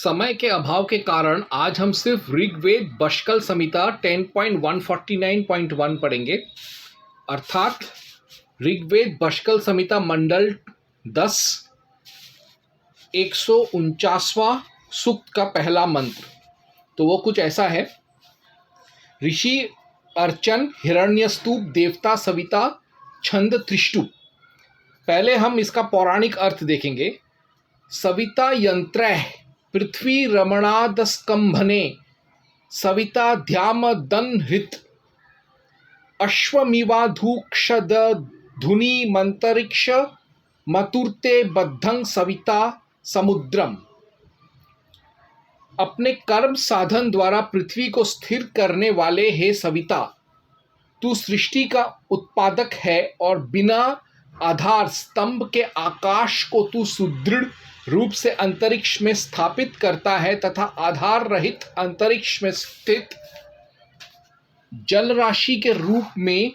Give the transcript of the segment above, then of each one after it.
समय के अभाव के कारण आज हम सिर्फ ऋग्वेद बशकल संहिता 10.149.1 पढ़ेंगे, अर्थात ऋग्वेद बशकल संहिता मंडल 10 149वां सूक्त का पहला मंत्र। तो वो कुछ ऐसा है। ऋषि अर्चन हिरण्यस्तूप देवता सविता छंद त्रिष्टु। पहले हम इसका पौराणिक अर्थ देखेंगे। सविता यंत्रैः पृथ्वी रमणादस्कंभने सविता ध्याम दन्हृत अश्वमिवाधूक्षद धुनि मंतरिक्ष मतुर्ते बद्धं सविता समुद्रम। अपने कर्म साधन द्वारा पृथ्वी को स्थिर करने वाले हे सविता, तू सृष्टि का उत्पादक है और बिना आधार स्तंभ के आकाश को तू सुदृढ़ रूप से अंतरिक्ष में स्थापित करता है तथा आधार रहित अंतरिक्ष में स्थित जल राशि के रूप में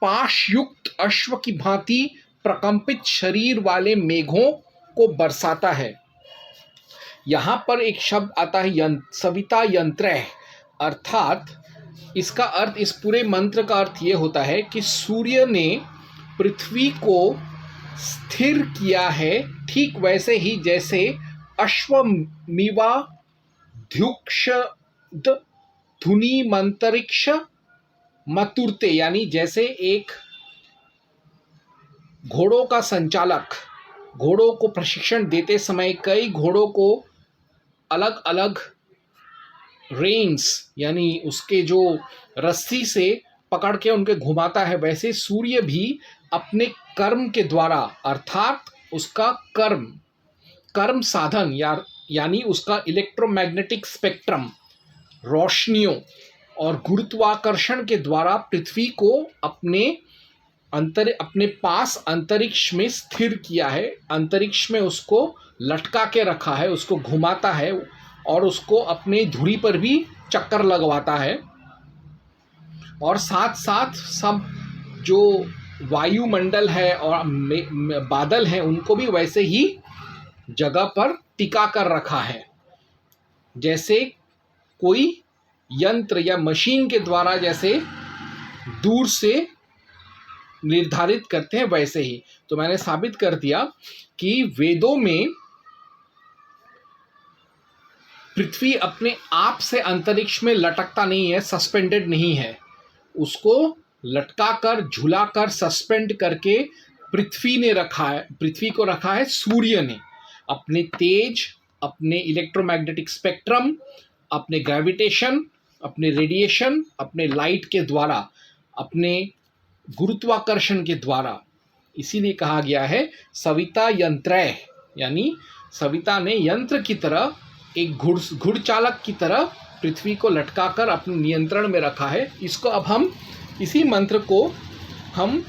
पाश युक्त अश्व की भांति प्रकंपित शरीर वाले मेघों को बरसाता है। यहाँ पर एक शब्द आता है सविता यंत्रैः, अर्थात इसका अर्थ, इस पूरे मंत्र का अर्थ ये होता है कि सूर्य ने पृथ्वी को स्थिर किया है, ठीक वैसे ही जैसे अश्वमीवा ध्युक्षद धुनि मंतरिक्ष मतुर्ते, यानी जैसे एक घोड़ों का संचालक घोड़ों को प्रशिक्षण देते समय कई घोड़ों को अलग अलग रेन्स यानी उसके जो रस्सी से पकड़ के उनके घुमाता है, वैसे सूर्य भी अपने कर्म के द्वारा, अर्थात उसका कर्म साधन यानी उसका इलेक्ट्रोमैग्नेटिक स्पेक्ट्रम, रोशनियों और गुरुत्वाकर्षण के द्वारा पृथ्वी को अपने पास अंतरिक्ष में स्थिर किया है। अंतरिक्ष में उसको लटका के रखा है, उसको घुमाता है और उसको अपने धुरी पर भी चक्कर लगवाता है। और साथ साथ सब जो वायुमंडल है और बादल हैं उनको भी वैसे ही जगह पर टिका कर रखा है, जैसे कोई यंत्र या मशीन के द्वारा जैसे दूर से निर्धारित करते हैं, वैसे ही। तो मैंने साबित कर दिया कि वेदों में पृथ्वी अपने आप से अंतरिक्ष में लटकता नहीं है, सस्पेंडेड नहीं है। उसको लटका कर, झूला कर, सस्पेंड करके पृथ्वी को रखा है सूर्य ने, अपने तेज, अपने इलेक्ट्रोमैग्नेटिक स्पेक्ट्रम, अपने ग्रेविटेशन, अपने रेडिएशन, अपने लाइट के द्वारा, अपने गुरुत्वाकर्षण के द्वारा। इसीलिए कहा गया है सविता यंत्रैः, यानी सविता ने यंत्र की तरह, एक घुड़चालक की तरह पृथ्वी को लटकाकर अपने नियंत्रण में रखा है। इसको अब हम, इसी मंत्र को हम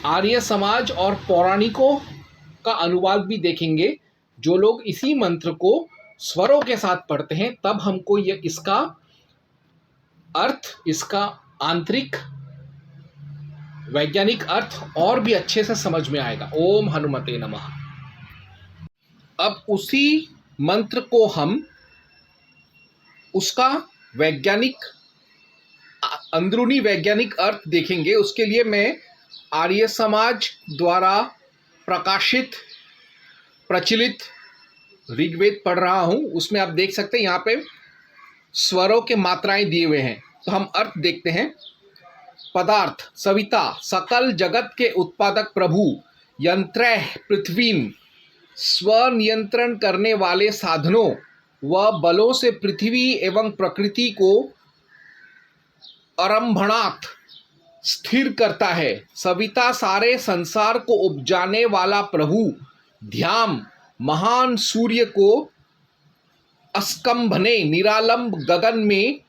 आर्य समाज और पौराणिकों का अनुवाद भी देखेंगे। जो लोग इसी मंत्र को स्वरों के साथ पढ़ते हैं, तब हमको इसका अर्थ, इसका आंतरिक वैज्ञानिक अर्थ और भी अच्छे से समझ में आएगा। ओम हनुमते नमः। अब उसी मंत्र को हम उसका अंदरूनी वैज्ञानिक अर्थ देखेंगे। उसके लिए मैं आर्य समाज द्वारा प्रचलित ऋग्वेद पढ़ रहा हूँ। उसमें आप देख सकते हैं यहाँ पे स्वरों के मात्राएं दिए हुए हैं। तो हम अर्थ देखते हैं। पदार्थ सविता, सकल जगत के उत्पादक प्रभु, यंत्रैः पृथ्वीम, स्वनियंत्रण करने वाले साधनों व बलों से पृथ्वी एवं प्रकृति को आरंभणात् स्थिर करता है। सविता सारे संसार को उपजाने वाला प्रभु, ध्याम महान सूर्य को अस्कंभने निरालंब गगन में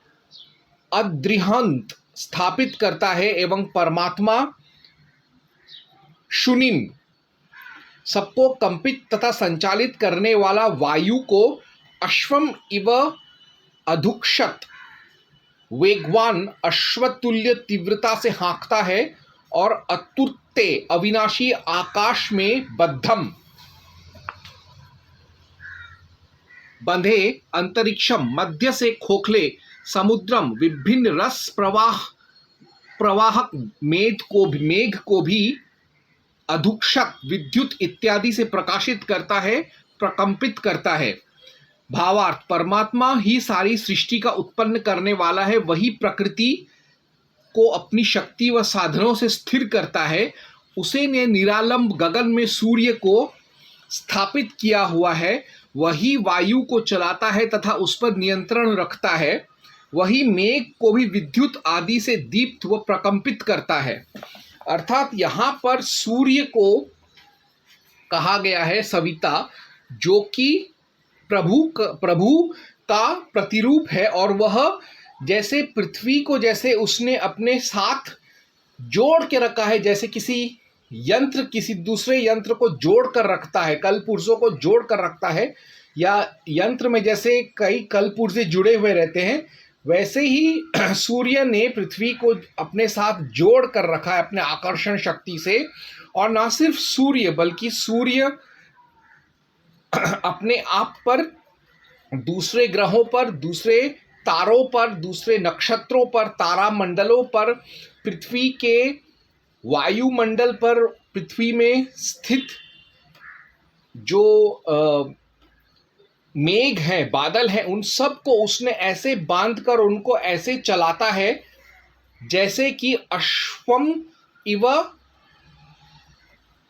अद्रिहंत स्थापित करता है एवं परमात्मा शुनिम, सबको कंपित तथा संचालित करने वाला वायु को अश्वम इव अधुक्षत, वेगवान अश्वतुल्य तीव्रता से हाँकता है और अतुर्ते अविनाशी आकाश में बद्धम बंधे अंतरिक्षम मध्य से खोखले समुद्रम विभिन्न रस प्रवाहक मेघ को भी अधुक्षक विद्युत इत्यादि से प्रकाशित करता है, प्रकंपित करता है। भावार्थ, परमात्मा ही सारी सृष्टि का उत्पन्न करने वाला है, वही प्रकृति को अपनी शक्ति व साधनों से स्थिर करता है। उसे ने निरालंब गगन में सूर्य को स्थापित किया हुआ है, वही वायु को चलाता है तथा उस पर नियंत्रण रखता है, वही मेघ को भी विद्युत आदि से दीप्त व प्रकंपित करता है। अर्थात यहाँ पर सूर्य को कहा गया है सविता, जो कि प्रभु का प्रतिरूप है, और वह जैसे पृथ्वी को जैसे उसने अपने साथ जोड़ के रखा है, जैसे किसी यंत्र किसी दूसरे यंत्र को जोड़ कर रखता है, कल पुर्जों को जोड़ कर रखता है, या यंत्र में जैसे कई कल पुर्जे जुड़े हुए रहते हैं, वैसे ही सूर्य ने पृथ्वी को अपने साथ जोड़ कर रखा है अपने आकर्षण शक्ति से। और ना सिर्फ सूर्य, बल्कि सूर्य अपने आप पर दूसरे ग्रहों पर, दूसरे तारों पर, दूसरे नक्षत्रों पर, तारा मंडलों पर, पृथ्वी के वायुमंडल पर, पृथ्वी में स्थित जो मेघ हैं, बादल हैं, उन सब को उसने ऐसे बांधकर उनको ऐसे चलाता है जैसे कि अश्वम इव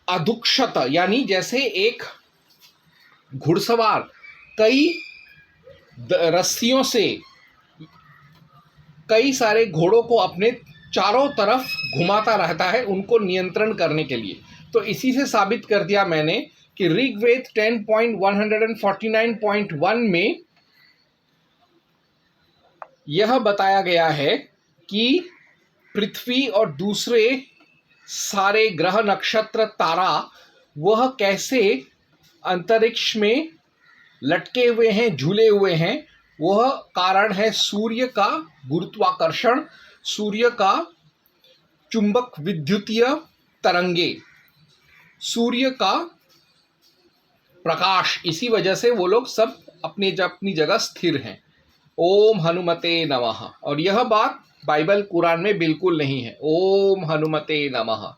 अधुक्षत, यानी जैसे एक घुड़सवार कई रस्सियों से कई सारे घोड़ों को अपने चारों तरफ घुमाता रहता है उनको नियंत्रण करने के लिए। तो इसी से साबित कर दिया मैंने कि ऋग्वेद 10.149.1 में यह बताया गया है कि पृथ्वी और दूसरे सारे ग्रह, नक्षत्र, तारा वह कैसे अंतरिक्ष में लटके हुए हैं, झूले हुए हैं। वह कारण है सूर्य का गुरुत्वाकर्षण, सूर्य का चुंबक विद्युतीय तरंगे, सूर्य का प्रकाश। इसी वजह से वो लोग सब अपनी जगह स्थिर हैं। ओम हनुमते नमः। और यह बात बाइबल कुरान में बिल्कुल नहीं है। ओम हनुमते नमः।